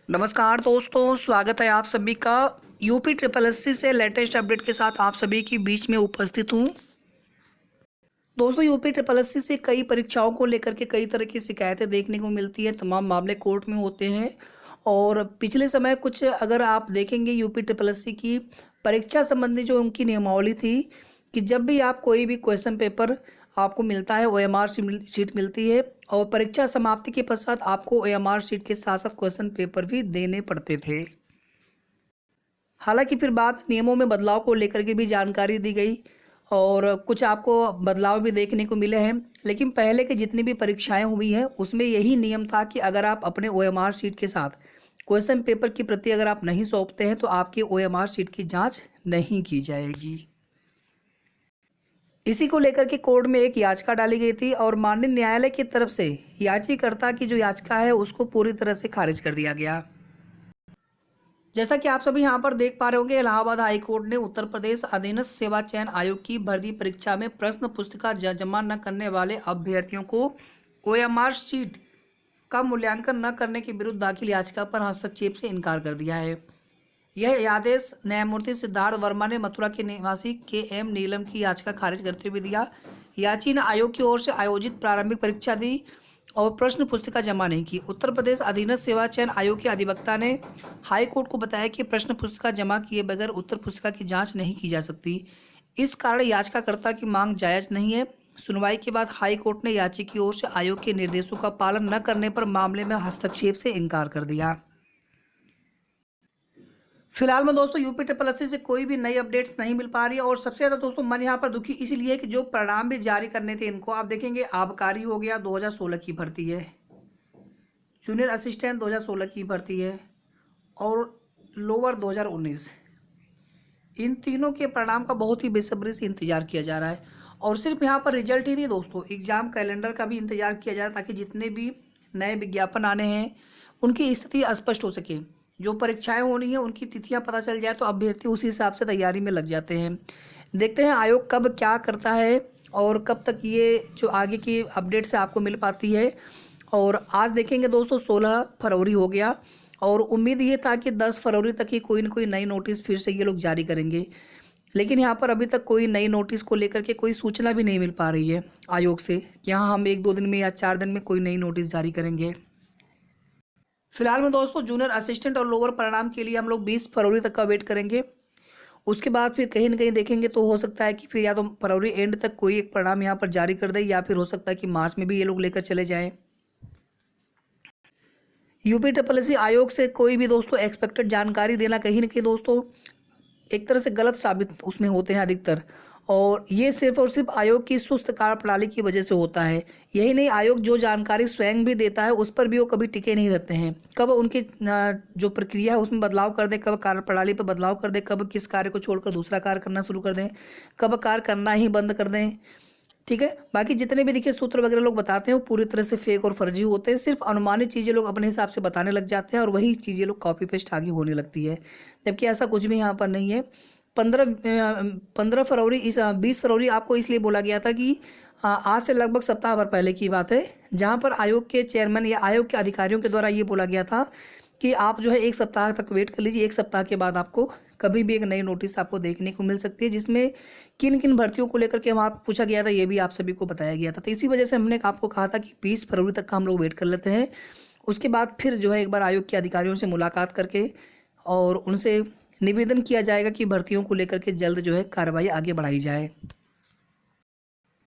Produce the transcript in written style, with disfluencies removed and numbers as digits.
नमस्कार दोस्तों, स्वागत है आप सभी का यूपी ट्रिपल एससी से लेटेस्ट अपडेट के साथ आप सभी के बीच में उपस्थित हूँ। दोस्तों, यूपी ट्रिपल एससी से कई परीक्षाओं को लेकर के कई तरह की शिकायतें देखने को मिलती है। तमाम मामले कोर्ट में होते हैं और पिछले समय कुछ अगर आप देखेंगे यूपी ट्रिपल एससी की परीक्षा संबंधी जो उनकी नियमावली थी कि जब भी आप कोई भी क्वेश्चन पेपर आपको मिलता है ओएमआर शीट मिलती है और परीक्षा समाप्ति के पश्चात आपको ओएमआर शीट के साथ साथ क्वेश्चन पेपर भी देने पड़ते थे। हालांकि फिर बाद नियमों में बदलाव को लेकर के भी जानकारी दी गई और कुछ आपको बदलाव भी देखने को मिले हैं। लेकिन पहले की जितनी भी परीक्षाएं हुई हैं उसमें यही नियम था कि अगर आप अपने ओएमआर शीट के साथ क्वेश्चन पेपर की प्रति अगर आप नहीं सौंपते हैं तो आपकी ओएमआर शीट की जांच नहीं की जाएगी। इसी को लेकर के कोर्ट में एक याचिका डाली गई थी और माननीय न्यायालय की तरफ से याचिकाकर्ता की जो याचिका है उसको पूरी तरह से खारिज कर दिया गया। जैसा कि आप सभी यहाँ पर देख पा रहे होंगे, इलाहाबाद हाई कोर्ट ने उत्तर प्रदेश अधीनस्थ सेवा चयन आयोग की भर्ती परीक्षा में प्रश्न पुस्तिका जमा न करने वाले अभ्यर्थियों को ओएमआर शीट का मूल्यांकन न करने के विरुद्ध दाखिल याचिका पर हस्तक्षेप से इनकार कर दिया है। यह आदेश न्यायमूर्ति सिद्धार्थ वर्मा ने मथुरा के निवासी के.एम. नीलम की याचिका खारिज करते हुए दिया। याची ने आयोग की ओर से आयोजित प्रारंभिक परीक्षा दी और प्रश्न पुस्तिका जमा नहीं की। उत्तर प्रदेश अधीनस्थ सेवा चयन आयोग के अधिवक्ता ने हाई कोर्ट को बताया कि प्रश्न पुस्तिका जमा किए बगैर उत्तर पुस्तिका की जांच नहीं की जा सकती। इस कारण याचिकाकर्ता की मांग जायज नहीं है। सुनवाई के बाद हाई कोर्ट ने याची की ओर से आयोग के निर्देशों का पालन न करने पर मामले में हस्तक्षेप से इनकार कर दिया। फिलहाल में दोस्तों यूपी ट्रिपल एससी से कोई भी नई अपडेट्स नहीं मिल पा रही है और सबसे ज़्यादा दोस्तों मन यहाँ पर दुखी इसलिए कि जो परिणाम भी जारी करने थे इनको आप देखेंगे, आबकारी हो गया 2016 की भर्ती है, जूनियर असिस्टेंट 2016 की भर्ती है और लोअर 2019, इन तीनों के परिणाम का बहुत ही बेसब्री से इंतजार किया जा रहा है। और सिर्फ यहाँ पर रिजल्ट ही नहीं दोस्तों, एग्जाम कैलेंडर का भी इंतजार किया जा रहा है ताकि जितने भी नए विज्ञापन आने हैं उनकी स्थिति स्पष्ट हो सके। जो परीक्षाएं होनी है उनकी तिथियां पता चल जाए तो अभ्यर्थी उसी हिसाब से तैयारी में लग जाते हैं। देखते हैं आयोग कब क्या करता है और कब तक ये जो आगे की अपडेट से आपको मिल पाती है। और आज देखेंगे दोस्तों 16 फरवरी हो गया और उम्मीद ये था कि 10 फरवरी तक ही कोई ना कोई नई नोटिस फिर से ये लोग जारी करेंगे, लेकिन यहाँ पर अभी तक कोई नई नोटिस को लेकर के कोई सूचना भी नहीं मिल पा रही है आयोग से कि हाँ हम 1-2 दिन में या 4 दिन में कोई नई नोटिस जारी करेंगे। फिलहाल में दोस्तों जूनियर असिस्टेंट और लोअर परिणाम के लिए हम लोग 20 फरवरी तक का वेट करेंगे। उसके बाद फिर कहीं ना कहीं देखेंगे तो हो सकता है कि फिर या तो फरवरी एंड तक कोई एक परिणाम यहाँ पर जारी कर दे या फिर हो सकता है कि मार्च में भी ये लोग लेकर चले जाएं। यूपी ट्रिपल एससी आयोग से कोई भी दोस्तों एक्सपेक्टेड जानकारी देना कहीं ना कहीं दोस्तों एक तरह से गलत साबित उसमें होते हैं अधिकतर, और ये सिर्फ और सिर्फ आयोग की सुस्त कार्यप्रणाली की वजह से होता है। यही नहीं, आयोग जो जानकारी स्वयं भी देता है उस पर भी वो कभी टिके नहीं रहते हैं। कब उनकी जो प्रक्रिया है उसमें बदलाव कर दें, कब कार्यप्रणाली पर बदलाव कर दें, कब किस कार्य को छोड़कर दूसरा कार्य करना शुरू कर दें, कब कार्य करना ही बंद कर दें। ठीक है, बाकी जितने भी देखिए सूत्र वगैरह लोग बताते हैं वो पूरी तरह से फेक और फर्जी होते हैं। सिर्फ अनुमानित चीज़ें लोग अपने हिसाब से बताने लग जाते हैं और वही चीज़ें लोग कॉपी पेस्ट आगे होने लगती है, जबकि ऐसा कुछ भी यहाँ पर नहीं है। 15 फरवरी 20 फरवरी आपको इसलिए बोला गया था कि आज से लगभग सप्ताह भर पहले की बात है, जहाँ पर आयोग के चेयरमैन या आयोग के अधिकारियों के द्वारा ये बोला गया था कि आप जो है 1 सप्ताह तक वेट कर लीजिए। 1 सप्ताह के बाद आपको कभी भी एक नई नोटिस आपको देखने को मिल सकती है, जिसमें किन किन भर्तियों को लेकर के हमारा पूछा गया था ये भी आप सभी को बताया गया था। तो इसी वजह से हमने आपको कहा था कि 20 फरवरी तक का हम लोग वेट कर लेते हैं। उसके बाद फिर जो है एक बार आयोग के अधिकारियों से मुलाकात करके और उनसे निवेदन किया जाएगा कि भर्तियों को लेकर के जल्द जो है कार्रवाई आगे बढ़ाई जाए।